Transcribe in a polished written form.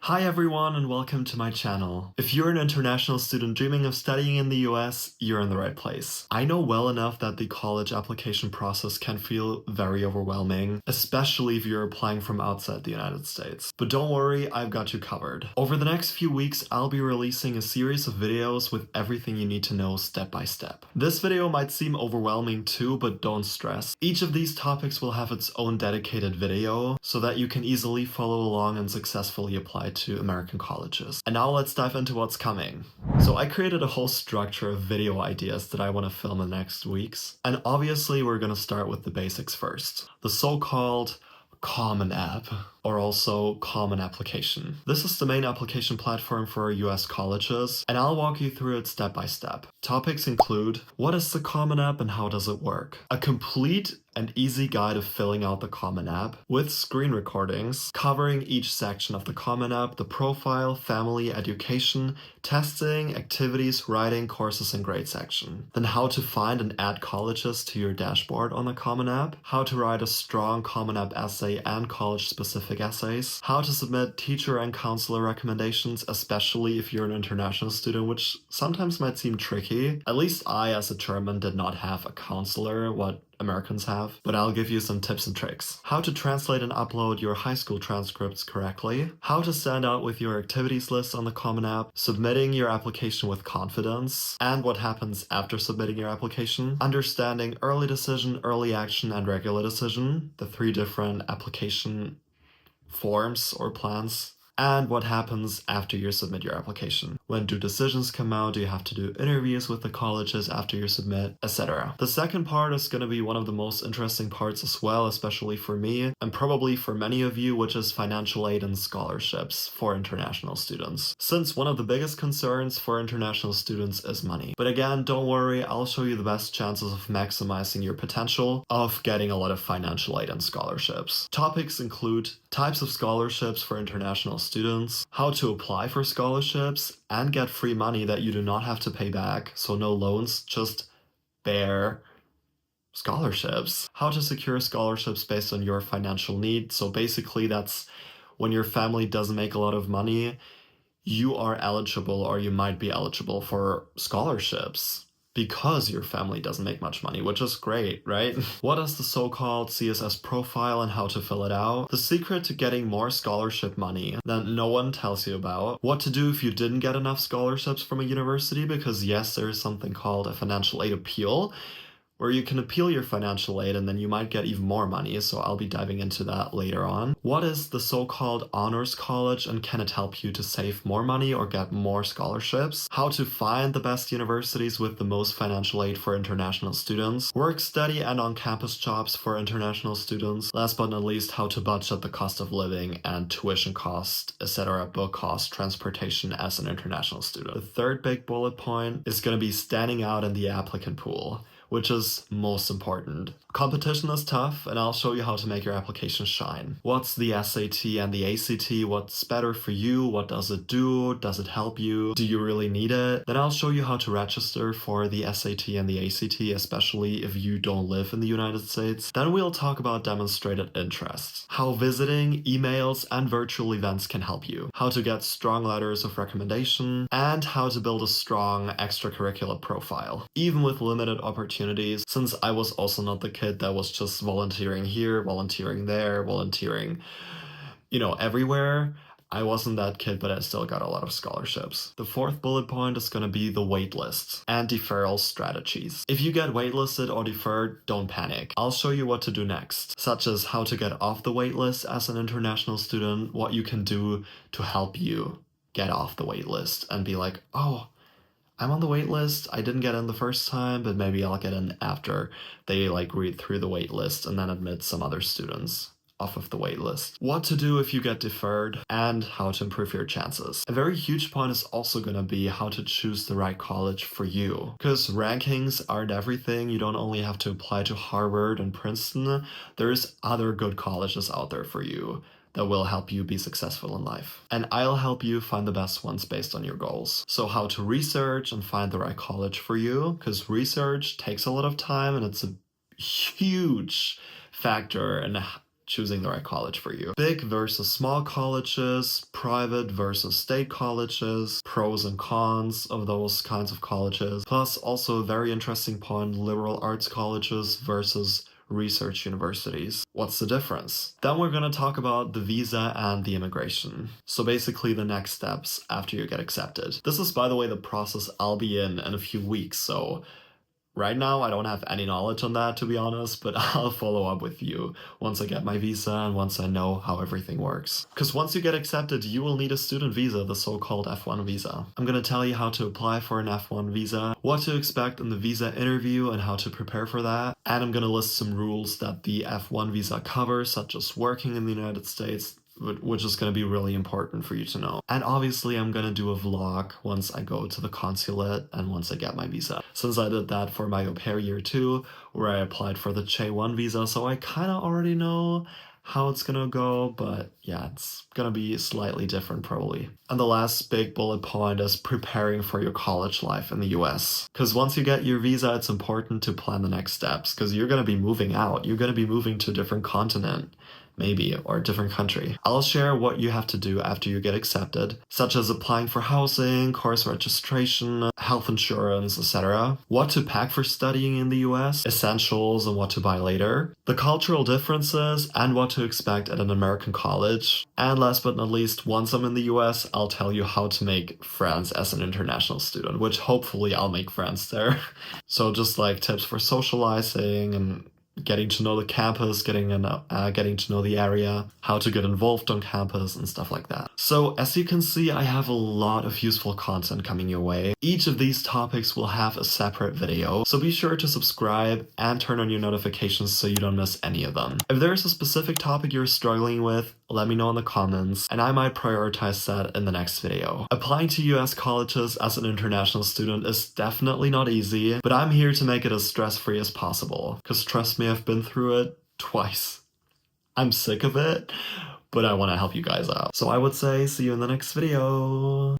Hi everyone and welcome to my channel. If you're an international student dreaming of studying in the US, you're in the right place. I know well enough that the college application process can feel very overwhelming, especially if you're applying from outside the United States. But don't worry, I've got you covered. Over the next few weeks, I'll be releasing a series of videos with everything you need to know step by step. This video might seem overwhelming too, but don't stress. Each of these topics will have its own dedicated video so that you can easily follow along and successfully apply to American colleges. And now let's dive into what's coming. So I created a whole structure of video ideas that I want to film in the next weeks. And obviously we're going to start with the basics first. The so-called Common App, or also Common Application. This is the main application platform for US colleges, and I'll walk you through it step by step. Topics include: what is the Common App and how does it work? A complete and easy guide of filling out the Common App with screen recordings covering each section of the Common App: the profile, family, education, testing, activities, writing, courses, and grade section. Then how to find and add colleges to your dashboard on the Common App, how to write a strong Common App essay and college-specific essays, how to submit teacher and counselor recommendations, especially if you're an international student, which sometimes might seem tricky. At least I, as a German, did not have a counselor, what Americans have, but I'll give you some tips and tricks. How to translate and upload your high school transcripts correctly, how to stand out with your activities list on the Common App, submitting your application with confidence, and what happens after submitting your application, understanding early decision, early action, and regular decision, the three different application forms or plans, and what happens after you submit your application. When do decisions come out? Do you have to do interviews with the colleges after you submit, etc. The second part is going to be one of the most interesting parts as well, especially for me, and probably for many of you, which is financial aid and scholarships for international students. Since one of the biggest concerns for international students is money. But again, don't worry, I'll show you the best chances of maximizing your potential of getting a lot of financial aid and scholarships. Topics include types of scholarships for international students, how to apply for scholarships and get free money that you do not have to pay back, so no loans, just bare scholarships, how to secure scholarships based on your financial need. So basically that's when your family doesn't make a lot of money, you are eligible, or you might be eligible for scholarships because your family doesn't make much money, which is great, right? What is the so-called CSS profile and how to fill it out? The secret to getting more scholarship money that no one tells you about. What to do if you didn't get enough scholarships from a university, because yes, there is something called a financial aid appeal, where you can appeal your financial aid and then you might get even more money, so I'll be diving into that later on. What is the so-called honors college and can it help you to save more money or get more scholarships? How to find the best universities with the most financial aid for international students. Work, study, and on-campus jobs for international students. Last but not least, how to budget the cost of living and tuition cost, etc., book cost, transportation as an international student. The third big bullet point is going to be standing out in the applicant pool, which is most important. Competition is tough, and I'll show you how to make your application shine. What's the SAT and the ACT? What's better for you? What does it do? Does it help you? Do you really need it? Then I'll show you how to register for the SAT and the ACT, especially if you don't live in the United States. Then we'll talk about demonstrated interest, how visiting, emails, and virtual events can help you, how to get strong letters of recommendation, and how to build a strong extracurricular profile, even with limited opportunities, since I was also not the kid that was just volunteering here, volunteering there, volunteering, everywhere. I wasn't that kid, but I still got a lot of scholarships. The fourth bullet point is going to be the waitlists and deferral strategies. If you get waitlisted or deferred, don't panic. I'll show you what to do next, such as how to get off the waitlist as an international student, what you can do to help you get off the waitlist and be like, oh, I'm on the wait list. I didn't get in the first time, but maybe I'll get in after they read through the wait list and then admit some other students off of the wait list. What to do if you get deferred and how to improve your chances. A very huge point is also going to be how to choose the right college for you, because rankings aren't everything. You don't only have to apply to Harvard and Princeton. There's other good colleges out there for you that will help you be successful in life. And I'll help you find the best ones based on your goals. So how to research and find the right college for you, because research takes a lot of time and it's a huge factor in choosing the right college for you. Big versus small colleges, private versus state colleges, pros and cons of those kinds of colleges, plus also a very interesting point, liberal arts colleges versus research universities. What's the difference? Then we're gonna talk about the visa and the immigration. So basically the next steps after you get accepted. This is, by the way, the process I'll be in a few weeks, so right now, I don't have any knowledge on that, to be honest, but I'll follow up with you once I get my visa and once I know how everything works. Because once you get accepted, you will need a student visa, the so-called F1 visa. I'm gonna tell you how to apply for an F1 visa, what to expect in the visa interview and how to prepare for that, and I'm gonna list some rules that the F1 visa covers, such as working in the United States, which is going to be really important for you to know. And obviously I'm going to do a vlog once I go to the consulate and once I get my visa. Since I did that for my au pair year 2, where I applied for the J1 visa, so I kind of already know how it's gonna go, but yeah, it's gonna be slightly different probably. And the last big bullet point is preparing for your college life in the US. Because once you get your visa, it's important to plan the next steps, because you're gonna be moving out. You're gonna be moving to a different continent, maybe, or a different country. I'll share what you have to do after you get accepted, such as applying for housing, course registration, health insurance, etc. What to pack for studying in the US, essentials and what to buy later, the cultural differences and what to expect at an American college. And last but not least, once I'm in the US, I'll tell you how to make friends as an international student, which hopefully I'll make friends there. So just like tips for socializing and getting to know the campus, getting to know the area, how to get involved on campus and stuff like that. So as you can see, I have a lot of useful content coming your way. Each of these topics will have a separate video, so be sure to subscribe and turn on your notifications so you don't miss any of them. If there's a specific topic you're struggling with, let me know in the comments and I might prioritize that in the next video. Applying to US colleges as an international student is definitely not easy, but I'm here to make it as stress-free as possible, because trust me, I've been through it twice. I'm sick of it, but I want to help you guys out. So I would say see you in the next video.